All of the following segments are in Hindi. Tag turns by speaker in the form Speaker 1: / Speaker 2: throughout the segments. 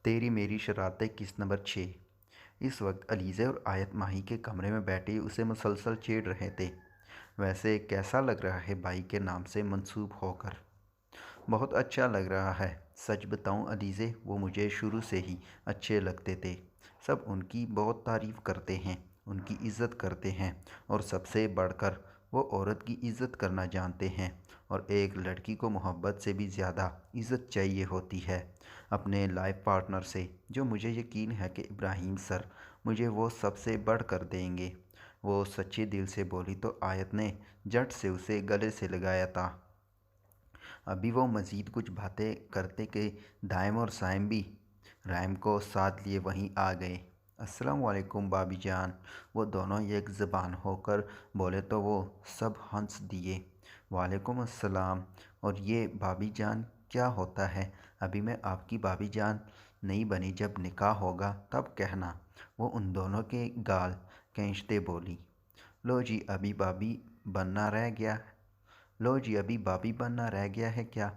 Speaker 1: तेरी मेरी शरारतें किस्त नंबर 6। इस वक्त अलीज़ा और आयत माही के कमरे में बैठे उसे मुसलसल छेड़ रहे थे। वैसे कैसा लग रहा है भाई के नाम से मंसूब होकर? बहुत अच्छा लग रहा है। सच बताऊं अलीज़े, वो मुझे शुरू से ही अच्छे लगते थे। सब उनकी बहुत तारीफ़ करते हैं, उनकी इज़्ज़त करते हैं और सबसे बढ़कर वो औरत की इज़्ज़त करना जानते हैं। और एक लड़की को मोहब्बत से भी ज़्यादा इज़्ज़त चाहिए होती है अपने लाइफ पार्टनर से, जो मुझे यकीन है कि इब्राहिम सर मुझे वो सबसे बढ़ कर देंगे। वो सच्चे दिल से बोली तो आयत ने झट से उसे गले से लगाया था। अभी वो मज़ीद कुछ बातें करते कि दाइम और साइम भी राइम को साथ लिए वहीं आ गए। अस्सलाम वालेकुम भाभी जान। वो दोनों एक ज़बान होकर बोले तो वो सब हंस दिए। वालेकुम अस्सलाम। और ये भाभी जान क्या होता है? अभी मैं आपकी भाभी जान नहीं बनी, जब निकाह होगा तब कहना। वो उन दोनों के गाल खींचते बोली। लो जी अभी भाभी बनना रह गया लो जी अभी भाभी बनना रह गया है क्या?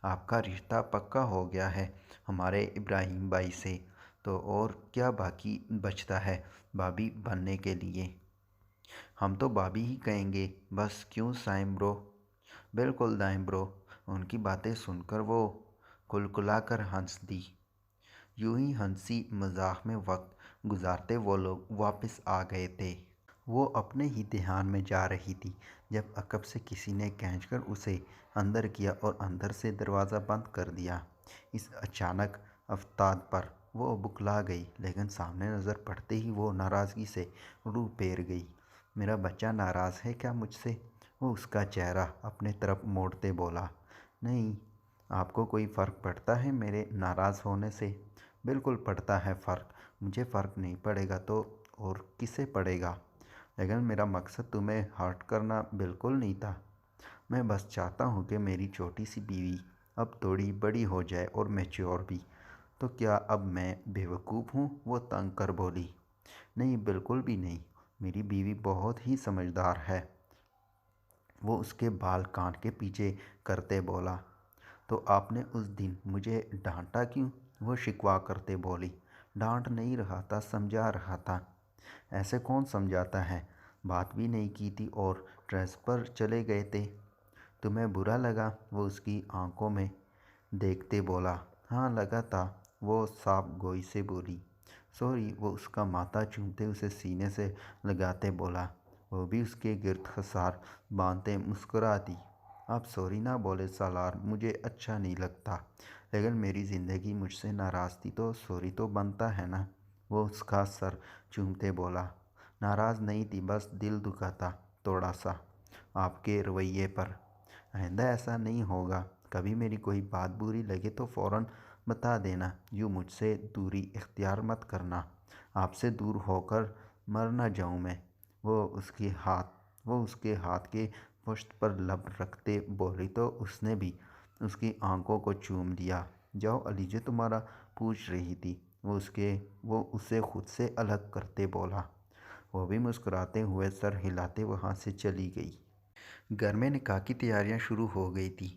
Speaker 1: आपका रिश्ता पक्का हो गया है हमारे इब्राहिम भाई से, तो और क्या बाकी बचता है भाभी बनने के लिए? हम तो भाभी ही कहेंगे बस, क्यों साइम ब्रो? बिल्कुल दाइम ब्रो। उनकी बातें सुनकर वो कुलकुलाकर हंस दी। यूं ही हंसी मजाक में वक्त गुजारते वो लोग वापस आ गए थे। वो अपने ही ध्यान में जा रही थी जब अकब से किसी ने खींचकर उसे अंदर किया और अंदर से दरवाज़ा बंद कर दिया। इस अचानक अफ्ताब पर वो बुकला गई, लेकिन सामने नज़र पड़ते ही वो नाराज़गी से रूह फेर गई। मेरा बच्चा नाराज़ है क्या मुझसे? वो उसका चेहरा अपने तरफ मोड़ते बोला। नहीं, आपको कोई फ़र्क पड़ता है मेरे नाराज़ होने से? बिल्कुल पड़ता है फ़र्क। मुझे फ़र्क नहीं पड़ेगा तो और किसे पड़ेगा? लेकिन मेरा मकसद तुम्हें हर्ट करना बिल्कुल नहीं था। मैं बस चाहता हूँ कि मेरी छोटी सी बीवी अब थोड़ी बड़ी हो जाए और मैच्योर भी। तो क्या अब मैं बेवकूफ़ हूँ? वो तंग कर बोली। नहीं, बिल्कुल भी नहीं। मेरी बीवी बहुत ही समझदार है। वो उसके बाल कान के पीछे करते बोला। तो आपने उस दिन मुझे डांटा क्यों? वो शिकवा करते बोली। डांट नहीं रहा था, समझा रहा था। ऐसे कौन समझाता है? बात भी नहीं की थी और ड्रेस पर चले गए थे। तुम्हें बुरा लगा? वो उसकी आंखों में देखते बोला। हाँ लगा था, वो साफ गोई से बोली। सॉरी, वो उसका माथा चूमते उसे सीने से लगाते बोला। वो भी उसके गिर्द खसार बांधते मुस्कुरा दी। आप सॉरी ना बोले सालार, मुझे अच्छा नहीं लगता, लेकिन मेरी ज़िंदगी मुझसे नाराज़ थी तो सॉरी तो बनता है ना। वो उसका सर चूमते बोला। नाराज़ नहीं थी, बस दिल दुखा था थोड़ा सा आपके रवैये पर। आइंदा ऐसा नहीं होगा। कभी मेरी कोई बात बुरी लगे तो फ़ौरन बता देना। यूँ मुझसे दूरी इख्तियार मत करना। आपसे दूर होकर मर ना जाऊँ मैं। वो उसके हाथ के पुश्त पर लब रखते बोली तो उसने भी उसकी आंखों को चूम दिया। जाओ अलीजे, तुम्हारा पूछ रही थी। वो उसे खुद से अलग करते बोला। वो भी मुस्कुराते हुए सर हिलाते वहाँ से चली गई। घर में निकाह की तैयारियां शुरू हो गई थी।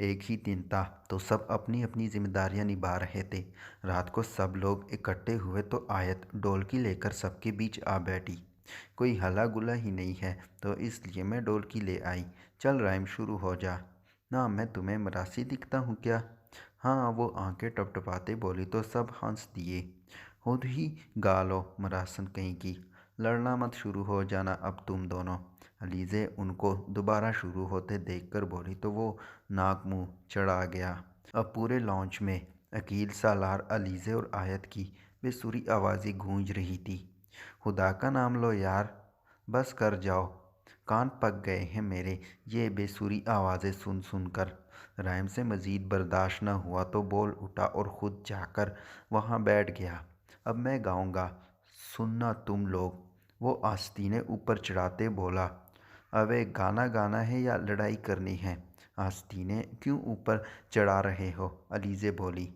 Speaker 1: एक ही दिन था तो सब अपनी अपनी जिम्मेदारियां निभा रहे थे। रात को सब लोग इकट्ठे हुए तो आयत ढोलकी लेकर सबके बीच आ बैठी। कोई हला गुला ही नहीं है तो इसलिए मैं ढोलकी ले आई। चल राइम शुरू हो जा। ना मैं तुम्हें मरासी दिखता हूँ क्या? हाँ, वो आंखें टपटपाते बोली तो सब हंस दिए। खुद ही गा लो मरासन कहीं की। लड़ना मत शुरू हो जाना अब तुम दोनों। अलीज़े उनको दोबारा शुरू होते देखकर बोली तो वो नाक मुंह चढ़ा गया। अब पूरे लॉन्च में अकील, सालार, अलीज़े और आयत की बेसुरी आवाज़ें गूंज रही थी। खुदा का नाम लो यार, बस कर जाओ, कान पक गए हैं मेरे ये बेसुरी आवाज़ें सुन सुनकर। राइम से मज़ीद बर्दाश्त न हुआ तो बोल उठा और ख़ुद जाकर वहाँ बैठ गया। अब मैं गाऊँगा, सुनना तुम लोग। वो आस्तीनें ऊपर चढ़ाते बोला। अबे गाना गाना है या लड़ाई करनी है? आस्तीनें क्यों ऊपर चढ़ा रहे हो? अलीज़े बोली।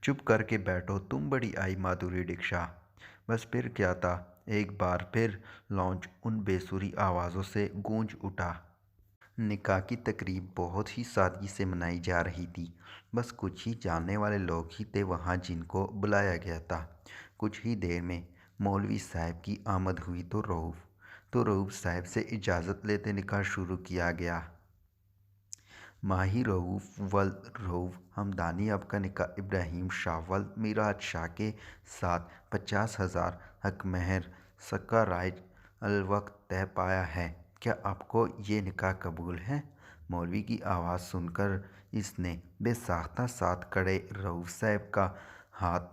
Speaker 1: चुप करके बैठो, तुम बड़ी आई माधुरी दीक्षित। बस फिर क्या था? एक बार फिर लॉन्च उन बेसुरी आवाज़ों से गूंज उठा। निकाह की तकरीब बहुत ही सादगी से मनाई जा रही थी। बस कुछ ही जानने वाले लोग ही थे वहाँ जिनको बुलाया गया था। कुछ ही देर में मौलवी साहब की आमद हुई तो रऊफ़ साहब से इजाज़त लेते निकाह शुरू किया गया। माही रऊफ़ वल्द रऊफ़ हमदानी अब का निकाह इब्राहिम शाह वल्द मिराज शाह के साथ 50,000 हक महर सक्का राइज अलवक्त तय पाया है। क्या आपको ये निकाह कबूल है? मौलवी की आवाज़ सुनकर इसने बेसाख्ता साथ खड़े रऊफ़ साहब का हाथ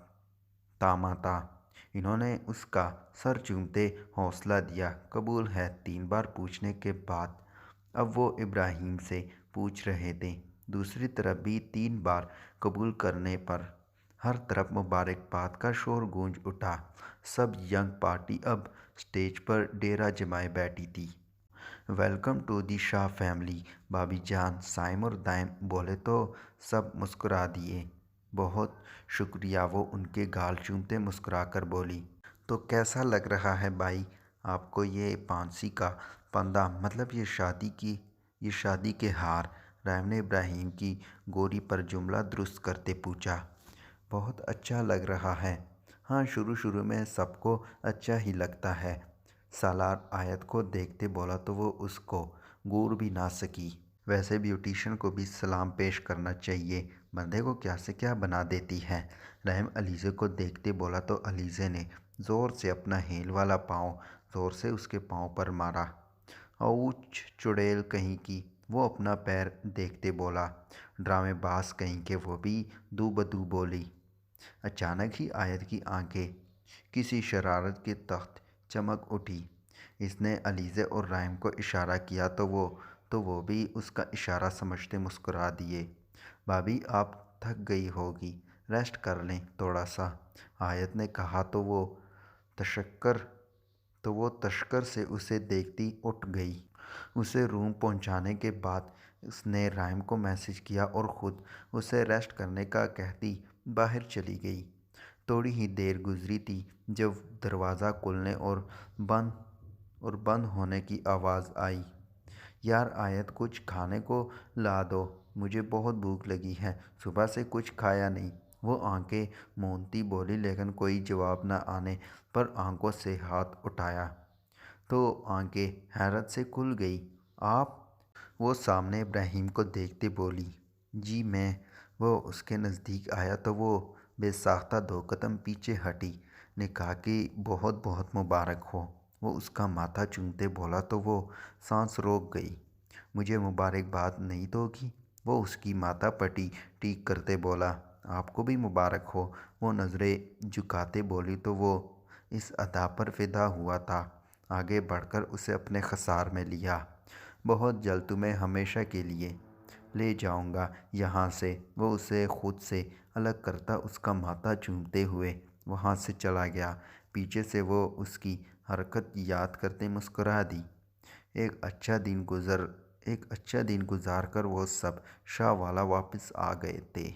Speaker 1: थामा था। इन्होंने उसका सर चूमते हौसला दिया। कबूल है, 3 बार पूछने के बाद अब वो इब्राहिम से पूछ रहे थे। दूसरी तरफ भी 3 बार कबूल करने पर हर तरफ मुबारकबाद का शोर गूंज उठा। सब यंग पार्टी अब स्टेज पर डेरा जमाए बैठी थी। Welcome to the Shah family, भाभी जान साइम और दाइम बोले तो सब मुस्कुरा दिए। बहुत शुक्रिया, वो उनके गाल चूमते मुस्कुरा कर बोली। तो कैसा लग रहा है भाई आपको ये फांसी का फंदा, मतलब ये शादी के हार? राइम ने इब्राहिम की गोरी पर जुमला दुरुस्त करते पूछा। बहुत अच्छा लग रहा है। हाँ, शुरू शुरू में सबको अच्छा ही लगता है। सालार आयत को देखते बोला तो वो उसको गौर भी ना सकी। वैसे ब्यूटिशियन को भी सलाम पेश करना चाहिए, बंदे को क्या से क्या बना देती है। रहम अलीज़े को देखते बोला तो अलीज़े ने ज़ोर से अपना हील वाला पाँव ज़ोर से उसके पाँव पर मारा। औच चुड़ैल कहीं की, वो अपना पैर देखते बोला। ड्रामेबाज कहीं के, वो भी दू बदू बोली। अचानक ही आयत की आंखें किसी शरारत के तहत चमक उठी। इसने अलीज़े और राइम को इशारा किया तो वो भी उसका इशारा समझते मुस्कुरा दिए। भाभी आप थक गई होगी, रेस्ट कर लें थोड़ा सा, आयत ने कहा तो वो तशक्कर से उसे देखती उठ गई। उसे रूम पहुंचाने के बाद उसने राइम को मैसेज किया और ख़ुद उसे रेस्ट करने का कहती बाहर चली गई। थोड़ी ही देर गुजरी थी जब दरवाज़ा खुलने और बंद होने की आवाज़ आई। यार आयत, कुछ खाने को ला दो, मुझे बहुत भूख लगी है, सुबह से कुछ खाया नहीं। वो आंखें मूंदती बोली, लेकिन कोई जवाब न आने पर आंखों से हाथ उठाया तो आंखें हैरत से खुल गई। आप? वो सामने इब्राहिम को देखते बोली। जी मैं। वो उसके नज़दीक आया तो वो बेसाख्ता 2 कदम पीछे हटी। निकाह की बहुत बहुत मुबारक हो। वो उसका माथा चूमते बोला तो वो सांस रोक गई। मुझे मुबारकबाद नहीं दोगी? वो उसकी माथा पट्टी ठीक करते बोला। आपको भी मुबारक हो। वो नज़रें झुकाते बोली तो वो इस अदा पर फिदा हुआ था। आगे बढ़कर उसे अपने खसार में लिया। बहुत जल्द तुम्हें हमेशा के लिए ले जाऊंगा यहाँ से। वो उसे खुद से अलग करता उसका माथा चूमते हुए वहाँ से चला गया। पीछे से वो उसकी हरकत याद करते मुस्कुरा दी। एक अच्छा दिन गुजार कर वो सब शाह वाला वापस आ गए थे।